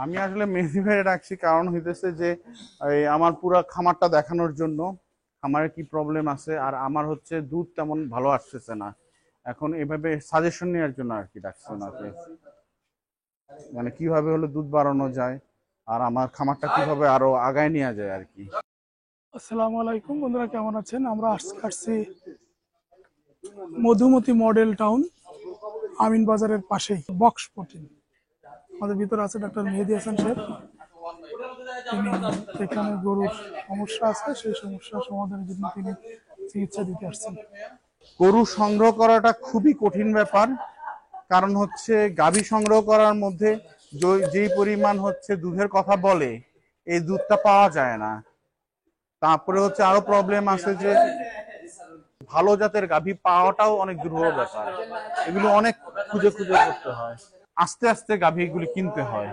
আমি আসলে মেহেদী ভাইয়ের রাখছি কারণ হইতেছে যে আমার পুরা খামারটা দেখানোর জন্য খামারে কি প্রবলেম আছে, আর আমার হচ্ছে দুধ তেমন ভালো আসতেছে না। এখন এভাবে সাজেশন নেওয়ার জন্য আর কি ডাকছি ওনাকে, মানে কিভাবে হলে দুধ বাড়ানো যায় আর আমার খামারটা কিভাবে আরো আগায় নেওয়া যায় আর কি। আসসালামু আলাইকুম বন্ধুরা, কেমন আছেন? আমরা আসছি মধুমতি মডেল টাউন, আমিন বাজারের পাশেই বক্স প্রোটিন। আমাদের ভিতরে আছে ডাক্তার মেহেদী হাসান শেখ। তিনি এখানে গরুর সমস্যা আছে, সেই সমস্যার সমাধানের জন্য তিনি চিকিৎসা দিতে আসছেন। গরু সংগ্রহ করাটা খুবই কঠিন ব্যাপার, কারণ হচ্ছে গাভী সংগ্রহ করার মধ্যে যেই পরিমাণ হচ্ছে দুধের কথা বলে, এই দুধটা পাওয়া যায় না। তারপরে হচ্ছে আরো প্রবলেম আছে যে ভালো জাতের গাভী পাওয়াটাও অনেক দুর্বল ব্যাপার, এগুলো অনেক খুঁজে খুঁজে করতে হয়, আস্তে আস্তে গাভী এগুলি কিনতে হয়।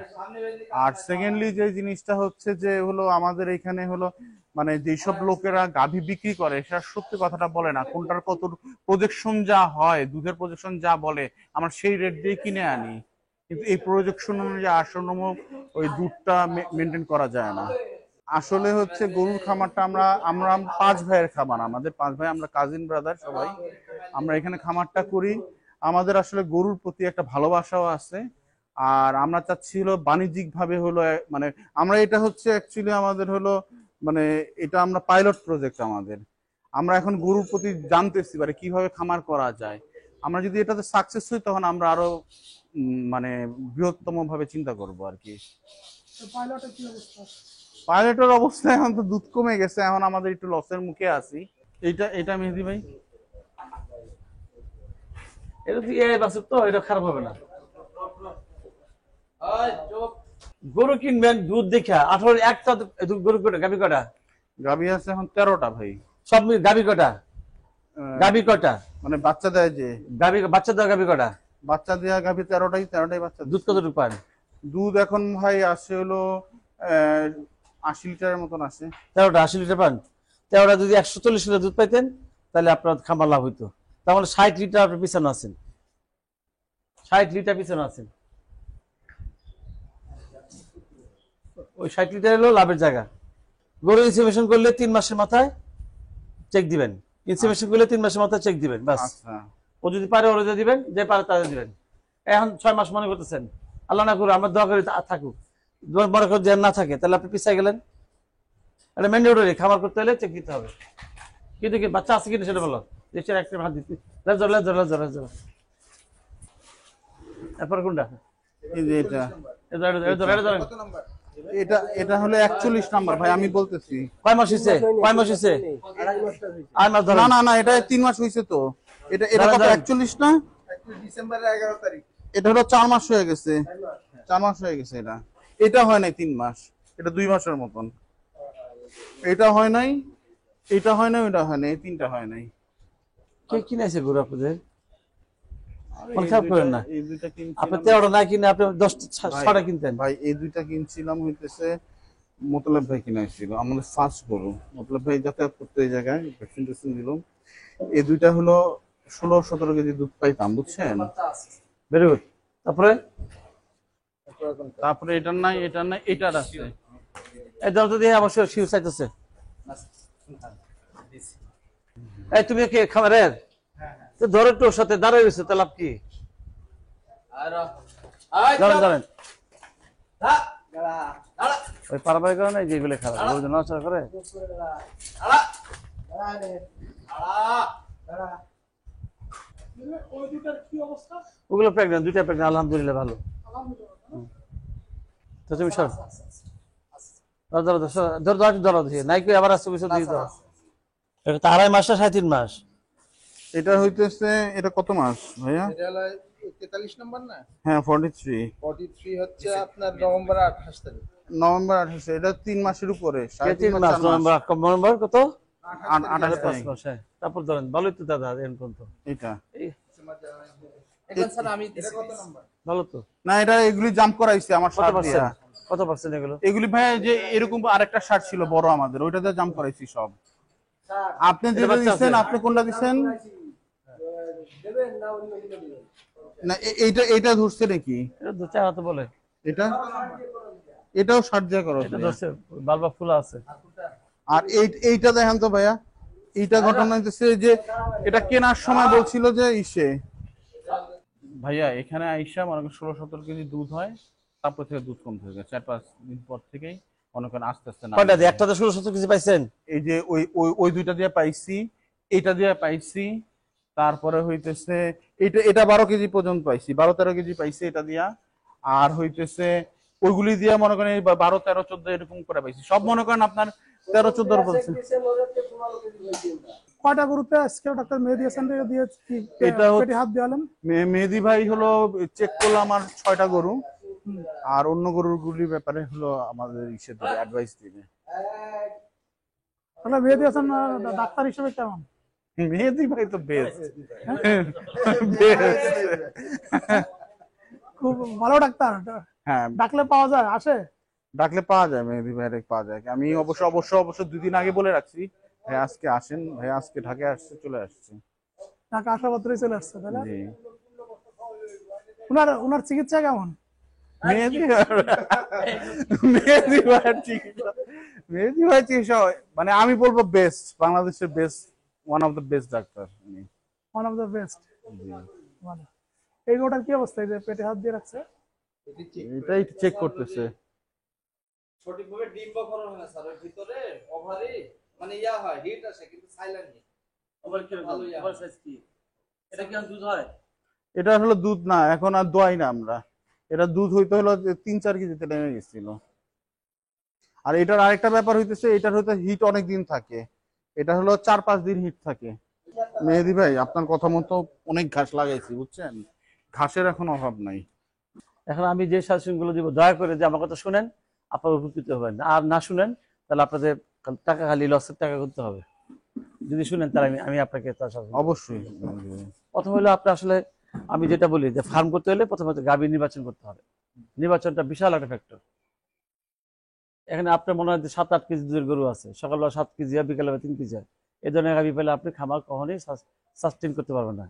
আর সেকেন্ডলি যে জিনিসটা হচ্ছে যে হলো আমাদের এখানে হলো মানে যেসব লোকেরা গাভী বিক্রি করে সেটা সত্যি কথাটা বলে না, কোনটার কত প্রজেকশন যা হয়, দুধের প্রজেকশন যা বলে আমরা সেই রেট দিয়ে কিনে আনি, কিন্তু এই প্রজেকশন অনুযায়ী আসন্ন ওই দুধটা মেনটেন করা যায় না। আসলে হচ্ছে গরুর খামারটা আমরা আমরা 5 ভাইয়ের খামার, আমাদের 5 ভাই, আমরা কাজিন ব্রাদার সবাই আমরা এখানে খামারটা করি। আমাদের আসলে গরুর প্রতি একটা ভালোবাসাও আছে, আর আমরা চাচ্ছি হলো বাণিজ্যিক ভাবে হলো মানে আমরা এটা হচ্ছে অ্যাকচুয়ালি আমাদের হলো মানে এটা আমরা পাইলট প্রজেক্ট আমাদের। আমরা এখন গরুর প্রতি জানতেছি মানে কিভাবে খামার করা যায়। আমরা যদি এটাতে সাকসেস হই তখন আমরা আরো মানে বৃহত্তম ভাবে চিন্তা করব আর কি। পাইলটের অবস্থা এখন তো দুধ কমে গেছে, এখন আমাদের একটু লসের মুখে আছি। এটা এটা মেহেদী ভাই, এটা তো এই বাছুর তো এটা খারাপ হবে না। গরু কিনবেন দুধ দেখা 18 একটা গরু কটা গাভী কটা? গাভী আছে এখন 13টা ভাই। সব মিলে গাভী কটা? গাভী কটা মানে বাচ্চা দেয় যে গাভী, বাচ্চা দেওয়া গাভী কটা? বাচ্চা দেওয়া গাভী 13টাই বাচ্চা। দুধ কতটুকু পান? দুধ এখন ভাই আসে হলো 80 লিটারের মতন আসে। 13টা 80 লিটার পান। 13টা যদি 140 লিটার দুধ পাইতেন তাহলে আপনার খামার লাভ হইতো। তাহলে 60 লিটার আপনার পিছনে আছেন, 60 লিটার পিছনে আছেন। ওই 60 লিটার হলো লাভের জায়গা। গরু ইনসেমিনেশন করলে 3 মাসের মাথায় চেক দিবেন, ইনসেমিনেশন করলে 3 মাসের মাথায় চেক দিবেন বাস। ও যদি পারে ওরা দিবেন, যে পারে তাদের দিবেন। এখন 6 মাস মনে করতেছেন, আল্লাহ না করুন আমরা দোয়া করি থাকুক, মনে করেন যে না থাকে তাহলে আপনি পিছিয়ে গেলেন। এটা ম্যান্ডেটরি, খাবার করতে হলে চেক দিতে হবে। কিন্তু কি বাচ্চা আছে কিনা সেটা বলো, দেশের একটা হাত দিতে এরপর কোনটা? এই যে এটা এটা এটা হলো 41 নাম্বার ভাই, আমি বলতেছি। কয় মাস হইছে? কয় মাস হইছে? না না না, এটা 3 মাস হইছে তো। এটা এটা কত 41 না? ডিসেম্বরের 11 তারিখ। এটা হলো 4 মাস হয়ে গেছে, 4 মাস হয়ে গেছে। এটা এটা হয় নাই 3 মাস, এটা 2 মাসের মতন। এটা হয় নাই, এটা হয় নাই, ওটা হয় নাই, এই তিনটা হয় নাই। কে কিনেছে গরু আপনাদের? খারাপ করেন না, আপনি 13টা না কিনে আপনি 10-6টা কিনতেন ভাই। এই দুইটা কিনছিলাম হইতেছে মোতালেব ভাই কিনেছিল, আমাদের ফার্স্ট গরু। মোতালেব ভাই যাতায়াত করতে এই জায়গায় ভ্যাকসিন টেকসিন দিলাম। এই দুইটা হলো 16-17 কেজি দুধ পাইতাম, বুঝছেন? Very good. তারপরে তারপরে এটার নাই, এটার নাই, এটার আছে। এই দরজা দিয়ে অবশ্যই শিউ চাইতেছে। এই তুমি কি খামারের? ধরে তো সাথে দাঁড়ায় রয়েছে, তাহলে লাভ কি? ধরেন ওই পারাবাই করে না, যেগুলো খারাপ নড়াচড়া করে। ওগুলো প্রেগনেন্ট, 2টা প্রেগনেন্ট, আলহামদুলিল্লাহ ভালো। তো তুমি সর নাই কি আবার আসছে বিষয় দিয়ে দাও। এটা তো 2.5 মাস না 3.5 মাস? এটা হইতেছে, এটা কত মাস ভাইয়া? এটা হলো 43 নম্বর না? হ্যাঁ 43 হচ্ছে আপনার নভেম্বর 28 তারিখ। নভেম্বর 28, এটা 3 মাসের উপরে। 3 মাস। নভেম্বর কত? 28 মাস। তারপর ধরেন ভালোই তো দাদা এখন পর্যন্ত। এটা এখন স্যার আমি এটা কত নম্বর? ভালো তো না, এটা এগুলি জাম্প করাইছে আমার সাথে। কত পার্সেন্ট এগুলো? এগুলি ভাই যে এরকম আরেকটা শার্ট ছিল বড় আমাদের, ওইটাতে জাম্প করাইছি সব। আপনি যেটা দিচ্ছেন, আপনি কোনটা দিচ্ছেন? না এইটা এইটা ধরছে নাকি? এটা 2-4 হাতে বলে। এটা এটাও সার্জা করো এটা ধরছে বারবার ফুলা আছে। আর এইটা দেখেন তো ভাইয়া, এইটা ঘটনা হইতেছে যে এটা কেনার সময় বলছিল যে ইসে ভাইয়া এখানে আইসা মনে করেন 16-17 কেজি দুধ হয়, তারপর থেকে দুধ কমতে থাকে 4-5 দিন পর থেকেই মনে করেন আস্তে আস্তে কয়টা দিয়ে? একটাতে 16-17 কেজি পাইছেন? এই যে ওই ওই ওই দুইটা দিয়ে পাইছি, এটা দিয়ে পাইছি, তারপরে হইতেছে এটা 12 কেজি পর্যন্ত পাইছি, 12-13 কেজি পাইছি এটা দিয়া। আর হইতেছে ওইগুলি দিয়ে মনে করেন 12-13-14 এরকম করে পাইছি, সব মনে করেন আপনার 13-14 বলছে। কয়টা গরুতে আজকে ডাক্তার মেহেদী হাসান দিয়ে এটা পেটে হাত দেওয়ালেন? মেহেদী ভাই হলো চেক করলো আমার 6টা গরু, আর অন্য গরুগুলির ব্যাপারে হলো আমাদের ইসে দিবে, অ্যাডভাইস দিবে। তাহলে মেহেদী হাসান ডাক্তার হিসেবে কেমন? মেহেদী ভাই তো বেস্ট, খুব ভালো ডাক্তার। হ্যাঁ ডাকলে পাওয়া যায়, আসে? ডাকলে পাওয়া যায়, মেহেদী ভাইয়ের পাওয়া যায়। আমি অবশ্য 2 দিন আগে বলে রাখছি ভাই আজকে আসেন, ভাই আজকে ঢাকায় আসছে, চলে আসছে। ঢাকা আসা মাত্রই চলে আসছে, তাই না? জি। উনার চিকিৎসা কেমন? মেহেদী মেহেদী ভাইয়ের চিকিৎসা, মেহেদী ভাই চিকিৎসা মানে আমি বলবো বেস্ট, বাংলাদেশের best, one of the best doctor উনি। One of the best. জি। মানে এই গরুটার কি অবস্থা, এই যে পেটে হাত দিয়ে রাখছে? এটাই চেক করতেছে। সঠিকভাবে ডিম বক্ষরণ হয় না স্যার, ওই ভিতরে ওভারি মানে ইয়া হয়, হিট আসে কিন্তু সাইলেন্ট নেই। ওভার কি ভালো ইয়া। ওভার সাইজ কি? এটা কি আর দুধ হয়? এটা হলো দুধ না, এখন আর দোয়াই না আমরা, এটা দুধ হইতে হলো 3-4 কেজিতে নেমে গেছিল। আর এটার আরেকটা ব্যাপার হইতেছে, এটার হয়তো হিট অনেক দিন থাকে, এটা হলো 4-5 দিন হিট থাকে। মেহেদী ভাই আপনার কথা মতো অনেক ঘাস লাগাইছি বুঝছেন, ঘাসের এখন অভাব নাই। এখন আমি যে সাজেশনগুলো দিব, দয়া করে যে আমার কথা শুনেন, আপনারা উপকৃত হবেন। আর না শুনেন তাহলে আপনাদের টাকা খালি লসের টাকা করতে হবে। যদি শুনেন তাহলে আমি আপনাকে তার সাথে অবশ্যই। প্রথম হলো আপনি আসলে আমি যেটা বলি যে ফার্ম করতে হলে প্রথমে গাভী নির্বাচন করতে হবে। নির্বাচনটা বিশাল একটা ফ্যাক্টর। এখানে আপনার মনে হয় যে 7-8 কেজি দুধের গরু আছে, সকালবেলা 7 কেজি হয়, বিকালবেলা 3 কেজি হয়। এই ধরনের গাভী পেলে আপনি খামার কখনোই সাস্টেন করতে পারবেন না।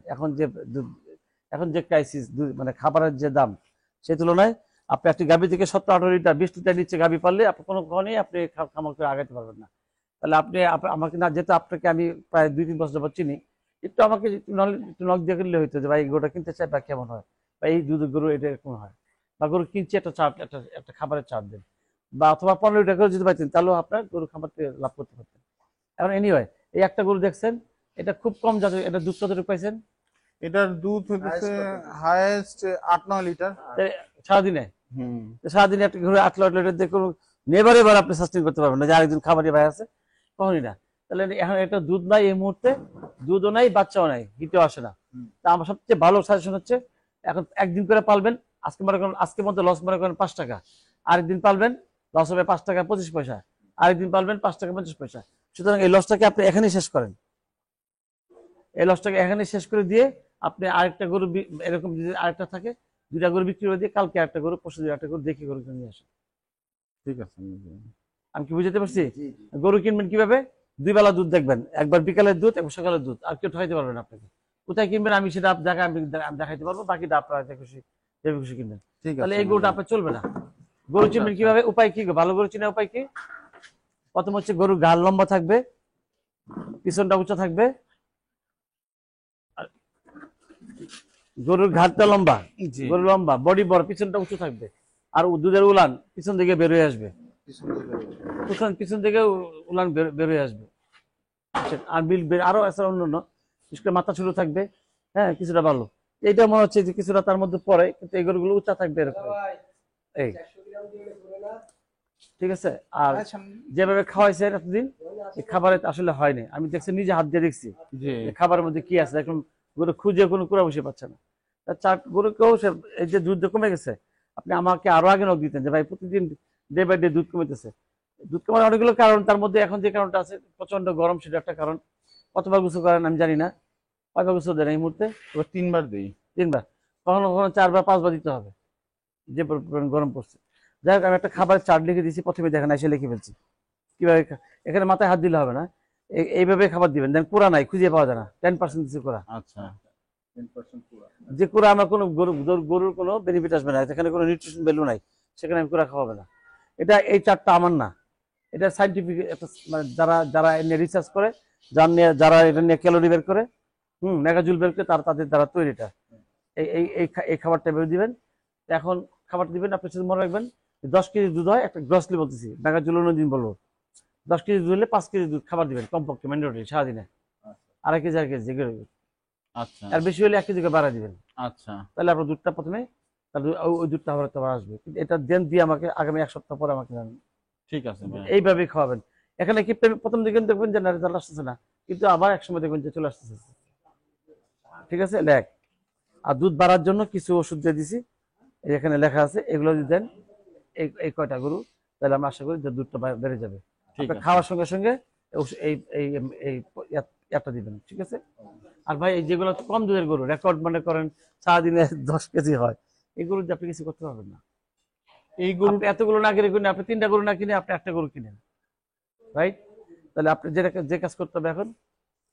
এখন যে ক্রাইসিস, মানে খাবারের যে দাম, সেই তুলনায় আপনি একটি গাভী থেকে 17-18 লিটার 20 লিটার নিচে গাভী পারলে আপনি কখনোই আপনি খামার করে আগাতে পারবেন না। তাহলে আপনি আমাকে না, যেহেতু আপনাকে আমি প্রায় 2-3 বছর যাবত চিনি, একটু আমাকে একটু নক দিয়ে করলে হইতো যে ভাই এই গরুটা কিনতে চাই বা কেমন হয়, বা এই দুধের গরু এটা এরকম হয়, বা গরু কিনছি একটা চার্ট, একটা খাবারের চার্ট দেন, বা অথবা 15 লিটার করে যদি পাইতেন তাহলেও আপনার গরু খাবার থেকে লাভ করতে পারতেন। এখন এনিওয়ে এই একটা গরু দেখছেন, এটা খুব কম জাতের, এটা দুধ কতটুকু পাইছেন? এটার দুধ হইতেছে হাইয়েস্ট 8-9 লিটার সারাদিনে। সারাদিনে একটা গরু 8 লিটার দিয়ে কোনো নেভার এবার আপনি সাস্টেন করতে পারবেন না যে আরেকজন খাবারই ভাই আছে, কখনই না। তাহলে এখন এটা দুধ নাই, এই মুহূর্তে দুধও নাই, বাচ্চাও নাই, হিটেও আসে না। তা আমার সবচেয়ে ভালো সাজেশন হচ্ছে এখন একদিন করে পালবেন। আজকে মনে করেন, আজকের মধ্যে লস মনে করেন 5 টাকা, আরেকদিন পালবেন লস হবে 5 টাকা 25 পয়সা, আরেকদিন পালবেন 5 টাকা 50 পয়সা। সুতরাং এই লসটাকে আপনি এখানেই শেষ করেন, এই লসটাকে এখানেই শেষ করে দিয়ে আপনি আরেকটা গরু এরকম যদি আরেকটা থাকে 2টা গরু বিক্রি করে দিয়ে কালকে একটা গরু, পরশু দিন একটা গরু দেখে গরু কিনে নিয়ে আসেন। ঠিক আছে। আমি কি বুঝতে পারছি? গরু কিনবেন কিভাবে? 2 বেলা দুধ দেখবেন, একবার বিকালের দুধ, একবার সকালের দুধ, আর কেউ ঠকাইতে পারবেন আপনাকে। কোথায় কিনবেন আমি সেটা আমি দেখাইতে পারবো, বাকিটা আপনারা খুশি যেভাবে খুশি কিনবেন। তাহলে এই গরুটা আপনার চলবে না। গরু চিনবেন কিভাবে? উপায় কি? ভালো গরু চিনার উপায় কি? প্রথম হচ্ছে গরুর গাল লম্বা থাকবে, পিছনটা উঁচা থাকবে, গরুর ঘাটটা লম্বা, গরু লম্বা, বডি বড়, পিছনটা উঁচু থাকবে, আর দুধের উলান পিছন দিকে বের হয়ে আসবে, পিছন থেকে উলান বের হয়ে আসবে। আর আরো আছে অন্যান্য, বিশেষ করে মাথা ছোট থাকবে, হ্যাঁ কিছুটা ভালো। এইটা মনে হচ্ছে যে কিছুটা তার মধ্যে পড়ে, কিন্তু এই গরুগুলো উঁচা থাকবে এরকম। এই ঠিক আছে। আর যেভাবে খাওয়াইছে এতদিন, এই খাবারে আসলে হয়নি, আমি দেখছি, নিজে হাত দিয়ে দেখছি খাবারের মধ্যে কি আছে। এখন গরু খুঁজে কোনো কুড়া বসে পাচ্ছে না। গরুকেও এই যে দুধ কমে গেছে, আপনি আমাকে আরো আগে নক দিতেন যে ভাই প্রতিদিন ডে বাই ডে দুধ কমেতেছে। দুধ কমার অনেকগুলো কারণ, তার মধ্যে এখন যে কারণটা আছে প্রচন্ড গরম, সেটা একটা কারণ। কতবার গোসল করেন আমি জানি না, কয়বার গোসল দেন এই মুহূর্তে? 3 বার দিই। 3 বার, কখনো কখনো 4 বার 5 বার দিতে হবে, যে গরম পড়ছে। যাই হোক, আমি একটা খাবারের চার্ট লিখে দিয়েছি, প্রথমে দেখেন এসে লিখে ফেলছি কিভাবে। এখানে মাথায় হাত দিলে হবে না, এইভাবে খাবার দিবেন। দেন কুড়া নাই, খুঁজে পাওয়া যায় না, 10% দিচ্ছে কুড়া। আচ্ছা, 10% কুড়া। যে কুড়া আমার কোনো গরুর কোনো বেনিফিট আসবে না, এখানে কোনো নিউট্রিশন ভ্যালু নাই, সেখানে আমি কুড়া খাওয়াবে না। এটা এই চারটা আমার না, এটা সাইন্টিফিক একটা মানে যারা যারা নিয়ে রিসার্চ করে, যারা এটা নিয়ে ক্যালোরি বের করে, মেগাজুল বের করে, তাদের দ্বারা তৈরি এটা। এই খাবারটা বের দিবেন। এখন খাবারটা দিবেন, আপনি শুধু মনে রাখবেন 10 কেজি দুধ হয়, একটা গ্রসলি বলতেছি, মেগাজুল অন্যদিন বলবো, 10 কেজি দুধ হলে 5 কেজি দুধ খাবার দিবেন কমপক্ষে ম্যান্ডেটরি সারাদিনে, আড়াই কেজি 1.5 কেজি। আচ্ছা আর বেশি হলে 1 কেজি করে বাড়া দিবেন। আচ্ছা তাহলে আপনার দুধটা প্রথমে, তাহলে ওই দুধটা আবার আসবে। কিন্তু এটা দেন দিয়ে আমাকে আগামী 1 সপ্তাহ পরে আমাকে জানান। ঠিক আছে ভাই। এইভাবেই খাওয়াবেন। এখানে কি প্রথম দিকে দেখবেন যে না রেজাল্ট আসতেছে না, কিন্তু আবার একসময় দেখবেন যে চলে আসতেছে। ঠিক আছে, লেখ। আর দুধ বাড়ার জন্য কিছু ওষুধ দিয়ে দিছি, এখানে লেখা আছে, এগুলো যদি দেন এই কয়টা গরু, তাহলে আমরা আশা করি যে দুধটা বেড়ে যাবে। খাওয়ার সঙ্গে সঙ্গে একটা দিবেন, ঠিক আছে। আর ভাই এই যেগুলো কম দুধের গরু, রেকর্ড মনে করেন সারাদিনে 10 কেজি হয়, এই গরু দিয়ে আপনি কিছু করতে পারবেন না। এই গরু এতগুলো না কিনে আপনি 3টা গরু না কিনে আপনি একটা গরু কিনেন, রাইট? তাহলে আপনি যে কাজ করতে হবে এখন,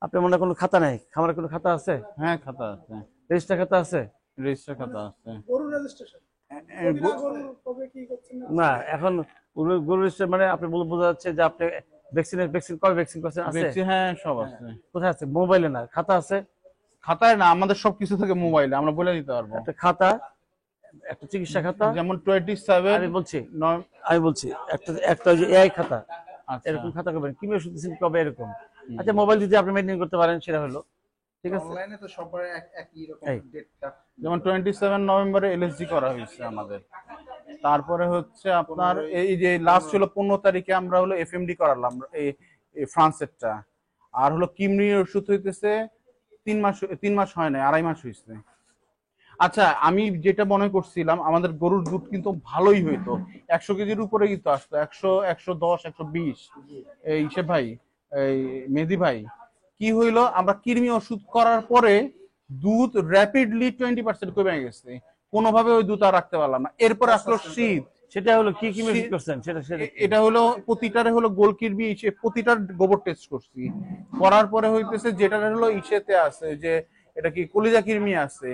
আপনার মনে কোনো খাতা নাই, খামারের কোনো খাতা আছে? হ্যাঁ খাতা আছে, রেজিস্টার খাতা আছে? রেজিস্টার খাতা আছে। গরু রেজিস্ট্রেশন কবে কি করছেন? না, এখন গরু রেজিস্টার মানে আপনি বোঝা যাচ্ছে যে আপনি ভ্যাকসিন কবে ভ্যাকসিন করছেন আছে? হ্যাঁ সব আছে। কোথায় আছে? মোবাইলে না, খাতা আছে? খাতায় না, আমাদের সবকিছু থেকে মোবাইলে আমরা বলে দিতে পারবো। একটা খাতা, একটা চিকিৎসা খাতা, যেমন 27 আমি বলছি একটা যে এআই খাতা, এরকম খাতা করবেন, কি ওষুধ দিচ্ছেন কবে, এরকম। আচ্ছা, মোবাইল যদি আপনি মেনটেন করতে পারেন সেটা হলো ঠিক আছে। অনলাইনে তো সবার একই রকম ডেটটা। যেমন 27 নভেম্বরে এলএসজি করা হয়েছে আমাদের। তারপরে হচ্ছে আপনার এই যে লাস্ট হলো 15 তারিখে আমরা হলো এফএমডি করালাম, এই ফ্রান্সেরটা। আর হলো কিমরির ওষুধ হইতেছে 3 মাস হয় না, 2.5 মাস হয়েছে। আচ্ছা, আমি যেটা মনে করছিলাম আমাদের গরুর দুধ কিন্তু ভালোই হইতো, 100 কেজির উপরে কিন্তু আসতো, 100, 110, 120। এই হিসেব ভাই, এই মেহেদী ভাই, কি হইলো, আমরা কৃমি ওষুধ করার পরে দুধ র্যাপিডলি 20% কমে গেছে, কোনোভাবে ওই দুধ আর রাখতে পারলাম না। এরপর আসলো শীত। সেটা হলো কি মেশিন করছেন সেটা এটা হলো প্রতিটারে হলো গোল কিরবি, প্রতিটার গোবর টেস্ট করছি, করার পরে হইতেছে যেটা হলো ইসেতে আছে যে এটা কি কলিজা কিরমি আছে,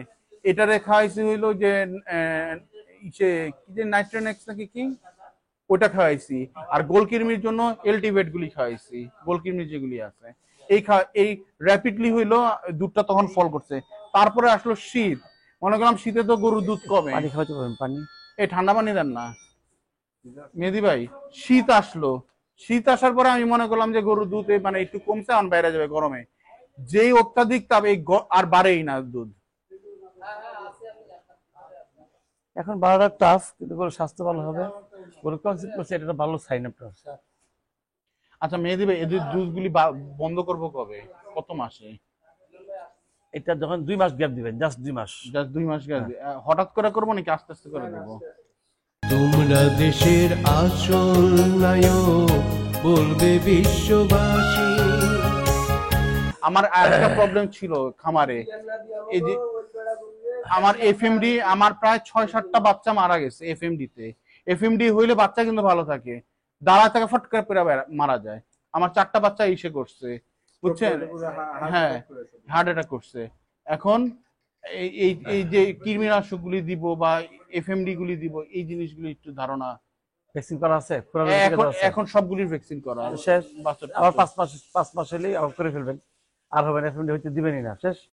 এটারে খাওয়াইছি হইলো যে ইসে কি যে নাইট্রোনেক্স নাকি কি, ওটা খাওয়াইছি। আর গোলকিরমির জন্য এলটিভেট গুলি খাওয়াইছি, গোলকিরমির যেগুলি আছে। এই র্যাপিডলি হইলো দুধটা তখন ফল করছে। তারপরে আসলো শীত, মনে করলাম শীতে তো গরুর দুধ কমে, পানি খাওয়াতে পারবেন, পানি, এই ঠান্ডা পানি দেন না মেহেদী ভাই। শীত আসলো, শীত আসার পরে আমি মনে করলাম যে গরুর দুধ মানে একটু কমছে, এখন বাইরে যাবে গরমে, যেই অত্যাধিক তাপ এই আর বাড়েই না দুধ। এখন বাড়াটা টাফ, কিন্তু গরুর স্বাস্থ্য ভালো হবে, গরুর কনসেপ্ট করছে, এটা ভালো সাইন আপনার। আচ্ছা মেহেদী ভাই, এদের দুধগুলি বন্ধ করবো কবে, কত মাসে? এটা যখন 2 মাস গ্যাপ দিবেন, জাস্ট 2 মাস। জাস্ট 2 মাস গ্যাপ? হঠাৎ করে করবো নাকি আস্তে আস্তে করে দেবো? তোমরা দেশের আসল নায়ক, বলবে বিশ্ববাসী। আমার আরেকটা প্রবলেম ছিল খামারে, এই যে আমার এফএমডি, আমার প্রায় 6-7টা বাচ্চা মারা গেছে এফএমডি তে। এফএমডি হইলে বাচ্চা কিন্তু ভালো থাকে, দাঁড়া থেকে ফট করে মারা যায়। আমার 4টা বাচ্চা ইসে করছে, বুঝছেন? হ্যাঁ, হার্ট অ্যাটাক করছে। এখন এই যে কৃমিনাশক গুলি দিব বা এফএমডি গুলি দিব, এই জিনিসগুলি একটু ধারণা। ভ্যাকসিন করা আছে? এখন সবগুলির ভ্যাকসিন করা শেষ। আবার 5 মাস হলেই আবার করে ফেলবেন, আর হবে না, এফএমডি হইতে দিবেনই না, শেষ।